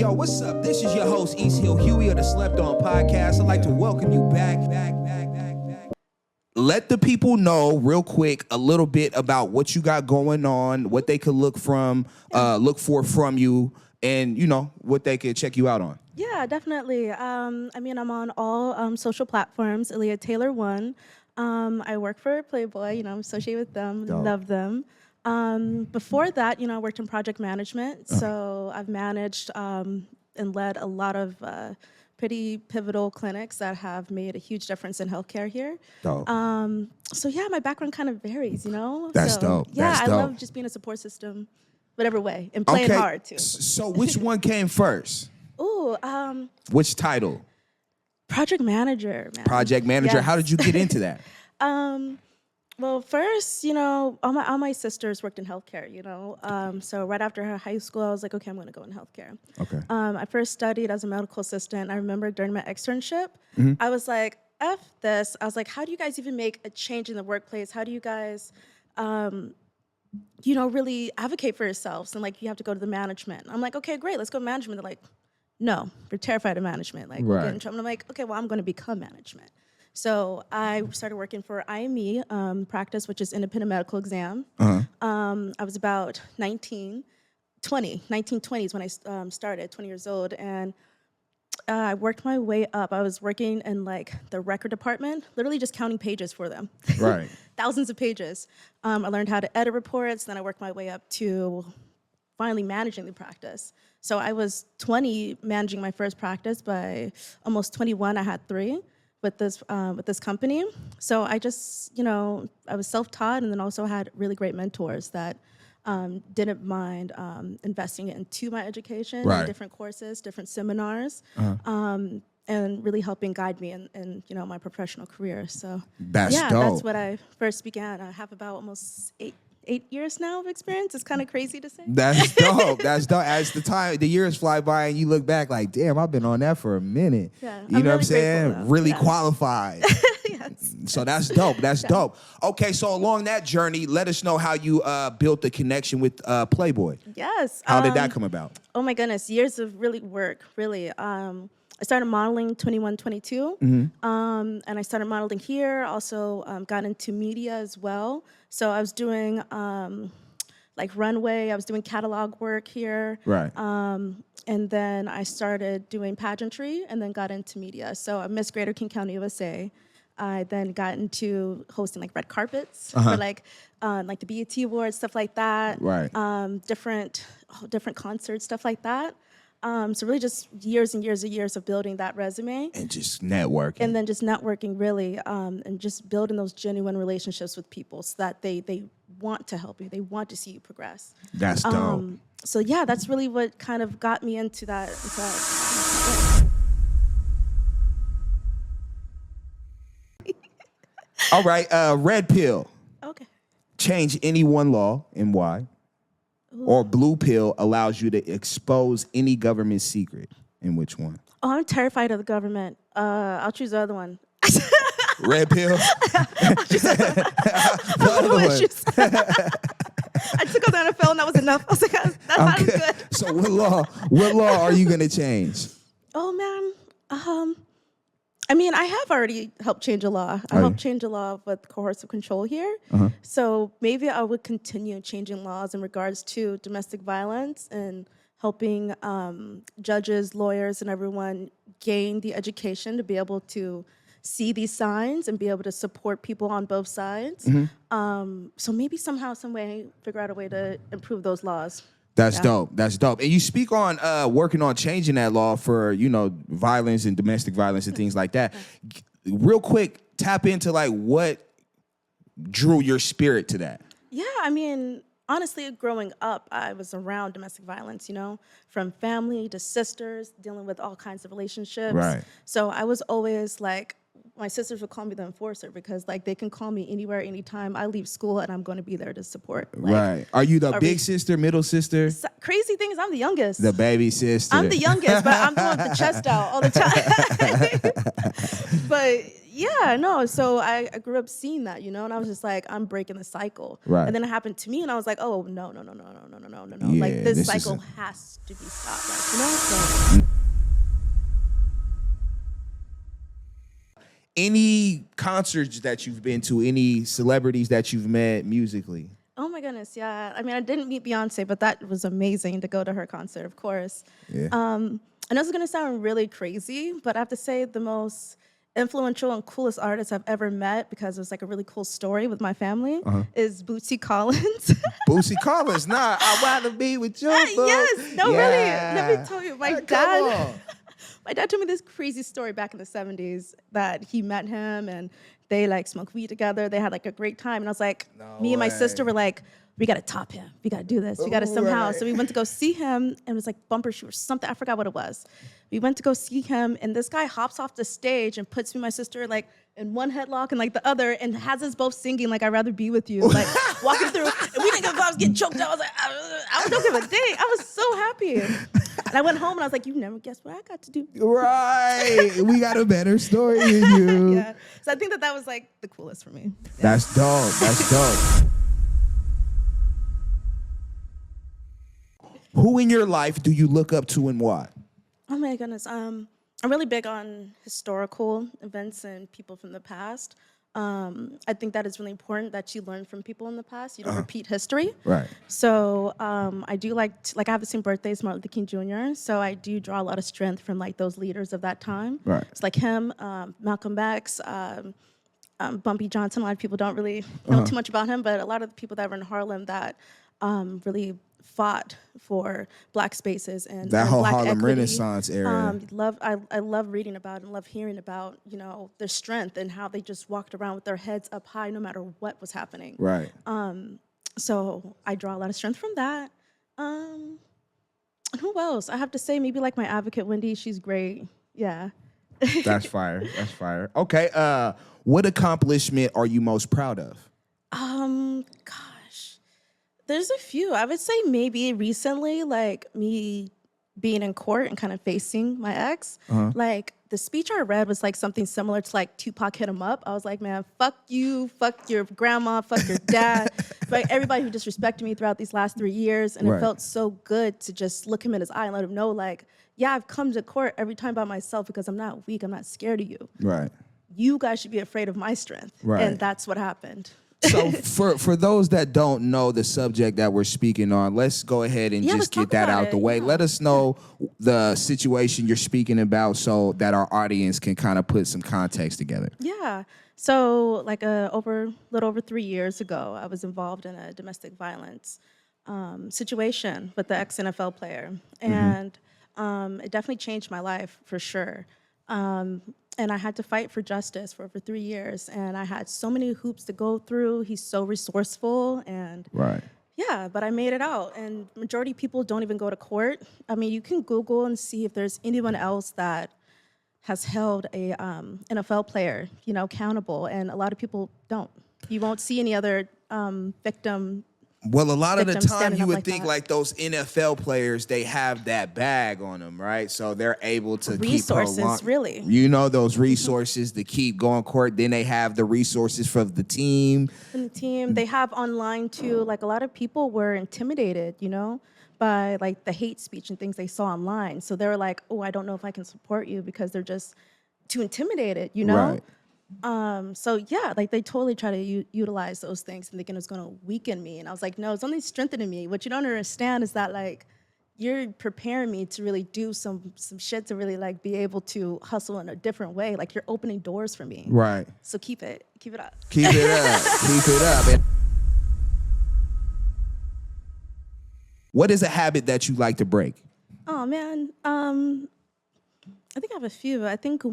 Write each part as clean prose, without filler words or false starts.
Yo, what's up? This is your host, Easthill Huey of the Slept On Podcast. I'd like to welcome you back. Let the people know real quick a little bit about what you got going on, what they could look for from you, and what they could check you out on. Yeah, definitely. I'm on all social platforms. Alleah Taylor 1. I work for Playboy. I'm associated with them. Dope. Love them. Before that, I worked in project management. So I've managed and led a lot of pretty pivotal clinics that have made a huge difference in healthcare here. Dope. So yeah, my background kind of varies, That's dope. Yeah, That's I dope. love just being a support system, whatever way, and playing hard too. So which one came first? Ooh, Which title? project manager, man. Project manager. Yes. How did you get into that? Well, first, all my sisters worked in healthcare, So right after high school, I was like, okay, I'm going to go in healthcare. Okay. I first studied as a medical assistant. I remember during my externship, I was like, F this. I was like, how do you guys even make a change in the workplace? How do you guys, really advocate for yourselves? And you have to go to the management. I'm like, okay, great, let's go to management. They're like, no, we're terrified of management. We'll get in trouble. And I'm like, okay, well, I'm going to become management. So I started working for IME practice, which is independent medical exam. I was about 19, 20 is when I started, 20 years old. And I worked my way up. I was working in the record department, literally just counting pages for them. Right. Thousands of pages. I learned how to edit reports. Then I worked my way up to finally managing the practice. So I was 20 managing my first practice. By almost 21, I had 3. With this company. So I just, I was self-taught and then also had really great mentors that didn't mind investing into my education, in different courses, different seminars, and really helping guide me in my professional career. So that's dope. That's what I first began. I have about almost 8 years now of experience. It's kind of crazy to say. That's dope. That's dope. As the years fly by and you look back like, damn, I've been on that for a minute. Yeah, you know what I'm saying? Though. Really qualified. Yes. So that's dope. That's dope. Okay, so along that journey, let us know how you built the connection with Playboy. Yes. How did that come about? Oh my goodness, years of work, really. I started modeling 21, 22, and I started modeling here. Also got into media as well. So I was doing runway. I was doing catalog work here. Right. And then I started doing pageantry, and then got into media. So I Miss Greater King County, USA. I then got into hosting red carpets for the BET Awards, stuff like that. Right. Different concerts, stuff like that. So really just years and years of building that resume. And just networking. And then just networking, really, and just building those genuine relationships with people so that they want to help you. They want to see you progress. That's dope. So yeah, that's really what kind of got me into that. All right, red pill. Okay. Change any one law and why. Ooh. Or blue pill allows you to expose any government secret. And which one? Oh, I'm terrified of the government. I'll choose the other one. Red pill? I'll choose the other one. I took out the NFL and that was enough. I was like, that was good. So what law are you going to change? Oh, man. I have already helped change a law. I helped change a law with coercive control here. So maybe I would continue changing laws in regards to domestic violence and helping judges, lawyers, and everyone gain the education to be able to see these signs and be able to support people on both sides. So maybe somehow, some way, figure out a way to improve those laws. That's dope. That's dope. And you speak on working on changing that law for, violence and domestic violence and things like that. Real quick, tap into what drew your spirit to that. Yeah, honestly, growing up, I was around domestic violence, from family to sisters, dealing with all kinds of relationships. Right. So I was always my sisters would call me the enforcer because they can call me anywhere, anytime. I leave school and I'm going to be there to support. Right. Are you the big sister, middle sister? Crazy thing is I'm the youngest. The baby sister. I'm the youngest, but I'm the one with the chest out all the time. But yeah, no. So I grew up seeing that, and I was just like, I'm breaking the cycle. Right. And then it happened to me, and I was like, oh no. Yeah, Like this cycle has to be stopped. So, any concerts that you've been to, any celebrities that you've met musically? oh my goodness, yeah. I mean, I didn't meet Beyonce, but that was amazing to go to her concert, of course. Yeah. I know it's gonna sound really crazy, but I have to say the most influential and coolest artist I've ever met, because it was like a really cool story with my family, is Bootsy Collins. Bootsy Collins, nah, I'd rather be with you. Boo. Yes, no, Yeah. really. Let me tell you, my Come dad. on. My dad told me this crazy story back in the 70s that he met him and they like smoked weed together. They had like a great time. And I was like, me and my sister were like, we got to top him. We got to do this. We got to somehow. Right. So we went to go see him, and it was like bumper shoot or something. I forgot what it was. We went to go see him, and this guy hops off the stage and puts me and my sister like in one headlock and like the other, and has us both singing like "I'd Rather Be With You," like walking through. And we didn't give a fuck. I was getting choked out. I was like, I don't give a dang. I was so happy. And I went home and I was like, you never guessed what I got to do. Right. We got a better story than you. Yeah. So I think that was like the coolest for me. Yeah. That's dope. That's dope. Who in your life do you look up to and why? Oh my goodness. I'm really big on historical events and people from the past. I think that is really important that you learn from people in the past. You don't repeat history. Right. So I do like I have the same birthday as Martin Luther King Jr. So I do draw a lot of strength from like those leaders of that time. Right. It's like him, Malcolm X, Bumpy Johnson. A lot of people don't really know too much about him, but a lot of the people that were in Harlem that really fought for Black spaces and that whole Black Harlem equity. Renaissance era. I love reading about and love hearing about their strength and how they just walked around with their heads up high no matter what was happening. Right. So I draw a lot of strength from that. Who else? I have to say maybe like my advocate Wendy. She's great. Yeah. That's fire. That's fire. Okay. What accomplishment are you most proud of? Gosh, there's a few. I would say maybe recently, like me being in court and kind of facing my ex. Like the speech I read was like something similar to like Tupac hit him up. I was like, man, fuck you, fuck your grandma, fuck your dad, like everybody who disrespected me throughout these last 3 years. And Right. it felt so good to just look him in his eye and let him know, like, yeah, I've come to court every time by myself because I'm not weak. I'm not scared of you. Right. You guys should be afraid of my strength. Right. And that's what happened. So for those that don't know the subject that we're speaking on, let's go ahead and Yeah, just let's get talk that about out the it, way. yeah. Let us know the situation you're speaking about so that our audience can kind of put some context together. Yeah. So like a little over 3 years ago, I was involved in a domestic violence situation with the ex-NFL player. And it definitely changed my life for sure. And I had to fight for justice for over 3 years. And I had so many hoops to go through. He's so resourceful. And Right. yeah, but I made it out. And majority of people don't even go to court. I mean, you can Google and see if there's anyone else that has held a NFL player, accountable. And a lot of people don't. You won't see any other victim. Well, a lot of the Victims time standing you up would like think that. like those NFL players, they have that bag on them, right? So they're able to Resources, keep really. those resources to keep going court. Then they have the resources for the team. In the team, they have online too. Like a lot of people were intimidated, by like the hate speech and things they saw online. So they were like, "Oh, I don't know if I can support you because they're just too intimidated," Right. So yeah, like they totally try to utilize those things and thinking it's going to weaken me. And I was like, no, it's only strengthening me. What you don't understand is that like you're preparing me to really do some shit to really like be able to hustle in a different way. Like you're opening doors for me. Right. So keep it up. Keep it up. Keep it up. And what is a habit that you like to break? Oh man, I think I have a few. I think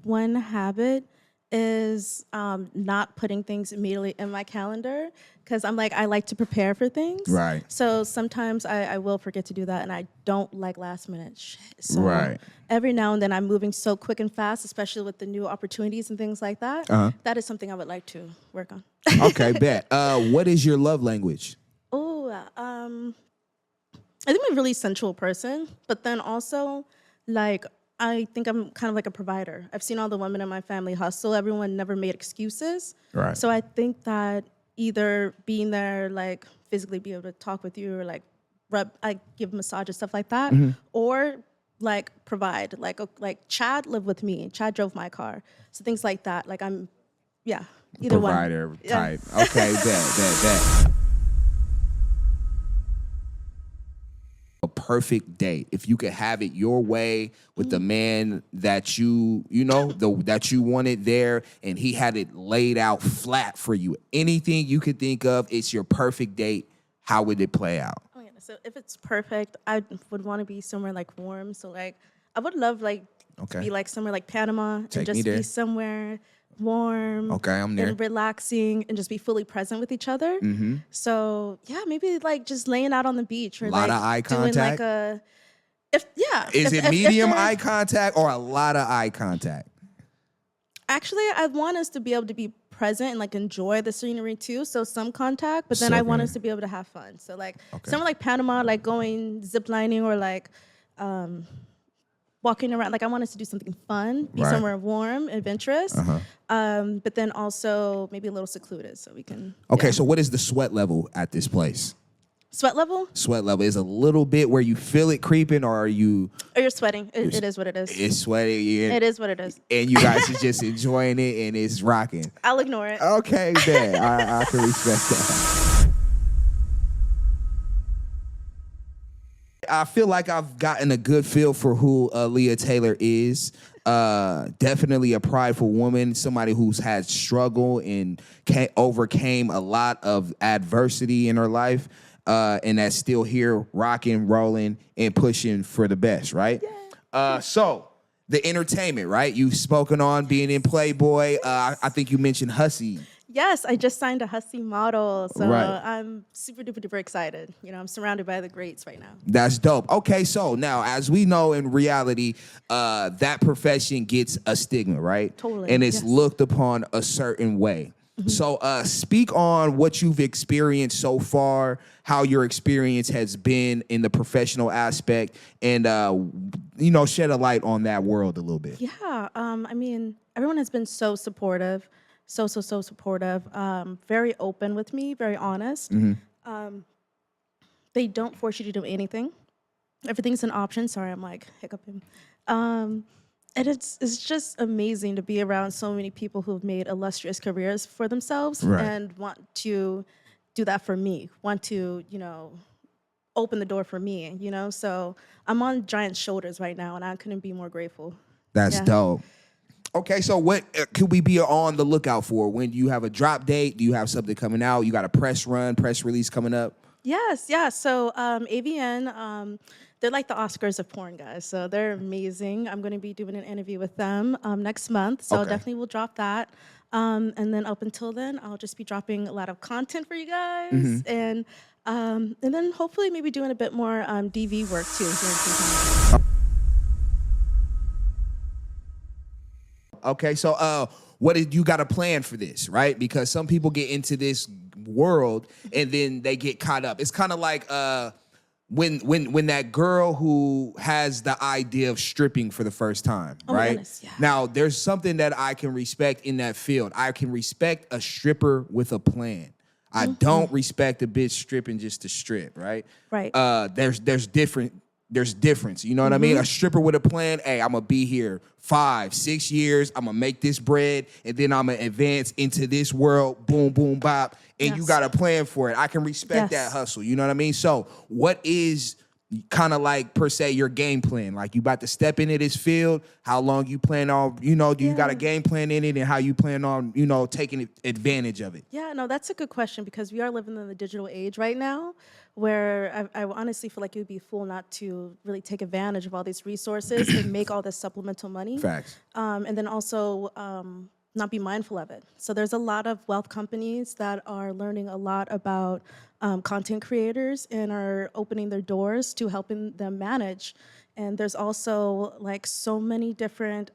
one habit is not putting things immediately in my calendar because I'm like, I like to prepare for things. Right. So sometimes I will forget to do that, and I don't like last minute shit. So Right. every now and then I'm moving so quick and fast, especially with the new opportunities and things like that. That is something I would like to work on. Okay, bet. What is your love language? Oh, I think I'm a really sensual person, but then also like I think I'm kind of like a provider. I've seen all the women in my family hustle. Everyone never made excuses. Right. So I think that either being there, like physically be able to talk with you or like I give massages, stuff like that, or like provide, like Chad lived with me. Chad drove my car. So things like that. Like either Provider one. type. Yeah. Okay, bet. A perfect date. If you could have it your way with the man that that you wanted there, and he had it laid out flat for you. Anything you could think of, it's your perfect date. How would it play out? Oh yeah. So if it's perfect, I would want to be somewhere like warm. So like I would love like to be like somewhere like Panama Take and just me there. be somewhere warm. Okay, I'm there. And relaxing and just be fully present with each other. Mm-hmm. So yeah, maybe like just laying out on the beach or Lot like of eye doing contact? like Is it if medium they're- eye contact or a lot of eye contact? Actually, I want us to be able to be present and like enjoy the scenery too. So some contact, but then I want us to be able to have fun. So like somewhere like Panama, like going ziplining or like walking around. Like I want us to do something fun, be somewhere warm, adventurous, but then also maybe a little secluded so we can. Okay, so what is the sweat level at this place? Sweat level? Sweat level is a little bit where you feel it creeping, or are you? Or you're sweating. It is what it is. It's sweaty. It is what it is. And you guys are just enjoying it, and it's rocking. I'll ignore it. Okay, then I can respect that. I feel like I've gotten a good feel for who Alleah Taylor is. Definitely a prideful woman, somebody who's had struggle and overcame a lot of adversity in her life, and that's still here rocking, rolling, and pushing for the best, right? Yeah. So the entertainment, right? You've spoken on being in Playboy. I think you mentioned Hussy. Yes, I just signed a Hussy model, so Right. I'm super duper excited. You know, I'm surrounded by the greats right now. That's dope. Okay, so now, as we know in reality, that profession gets a stigma, right? Totally, And it's yes. looked upon a certain way. So speak on what you've experienced so far, how your experience has been in the professional aspect, and, shed a light on that world a little bit. Yeah, I mean, everyone has been so supportive, so supportive, very open with me, very honest. They don't force you to do anything. Everything's an option. Sorry, I'm like hiccuping. And it's just amazing to be around so many people who've made illustrious careers for themselves and want to do that for me, want to, open the door for me, So I'm on giant shoulders right now, and I couldn't be more grateful. That's dope. Okay, so what could we be on the lookout for? When you have a drop date? Do you have something coming out? You got a press release coming up? Yes, yeah. So AVN, they're like the Oscars of porn, guys. So they're amazing. I'm going to be doing an interview with them next month. So definitely we'll drop that. And then up until then, I'll just be dropping a lot of content for you guys. And then hopefully maybe doing a bit more DV work too. Here in Tucson. Okay, so what did you got a plan for this, right? Because some people get into this world and then they get caught up. It's kind of like when that girl who has the idea of stripping for the first time, right? Goodness, yeah. Now, there's something that I can respect in that field. I can respect a stripper with a plan. I don't respect a bitch stripping just to strip, right? Right. There's difference. You know what I mean? A stripper with a plan. Hey, I'm gonna be here 5-6 years. I'm gonna make this bread, and then I'm gonna advance into this world. Boom, boom, bop. And you got a plan for it. I can respect that hustle. You know what I mean? So, what is kind of like per se your game plan? Like you about to step into this field? How long you plan on? Do you got a game plan in it, and how you plan on taking advantage of it? Yeah, no, that's a good question because we are living in the digital age right now where I honestly feel like it would be a fool not to really take advantage of all these resources and make all this supplemental money. Facts. And then also not be mindful of it. So there's a lot of wealth companies that are learning a lot about content creators and are opening their doors to helping them manage. And there's also like so many different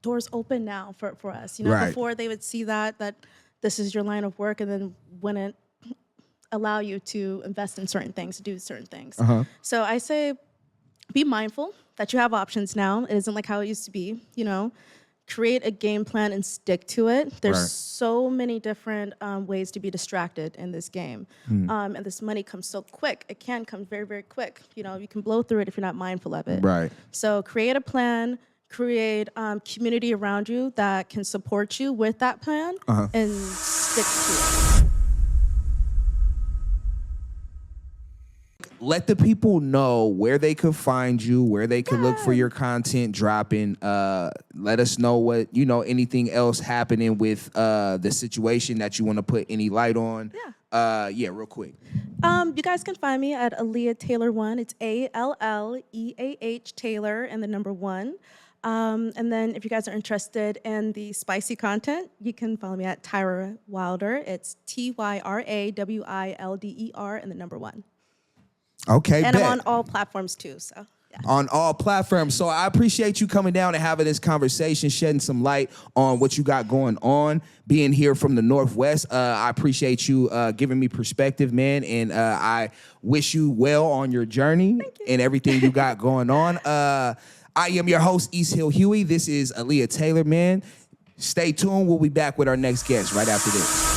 doors open now for us. Before they would see that this is your line of work and then wouldn't allow you to invest in certain things, do certain things. So I say be mindful that you have options now. It isn't like how it used to be, you know. Create a game plan and stick to it. There's Right. so many different ways to be distracted in this game. And this money comes so quick. It can come very, very quick. You know, you can blow through it if you're not mindful of it. Right. So create a plan, create community around you that can support you with that plan and stick to it. Let the people know where they could find you, where they could look for your content dropping. Let us know what, you know, anything else happening with the situation that you want to put any light on. Yeah, real quick. You guys can find me at Alleah Taylor 1. It's ALLEAH Taylor and the number 1. And then if you guys are interested in the spicy content, you can follow me at Tyra Wilder. It's TYRAWILDER and the number 1. Okay, And bet. I'm on all platforms too, so yeah. On all platforms. So I appreciate you coming down and having this conversation, shedding some light on what you got going on, being here from the Northwest. I appreciate you giving me perspective, man, and I wish you well on your journey and everything you got going on. I am your host, Easthill Huey. This is Alleah Taylor, man. Stay tuned. We'll be back with our next guest right after this.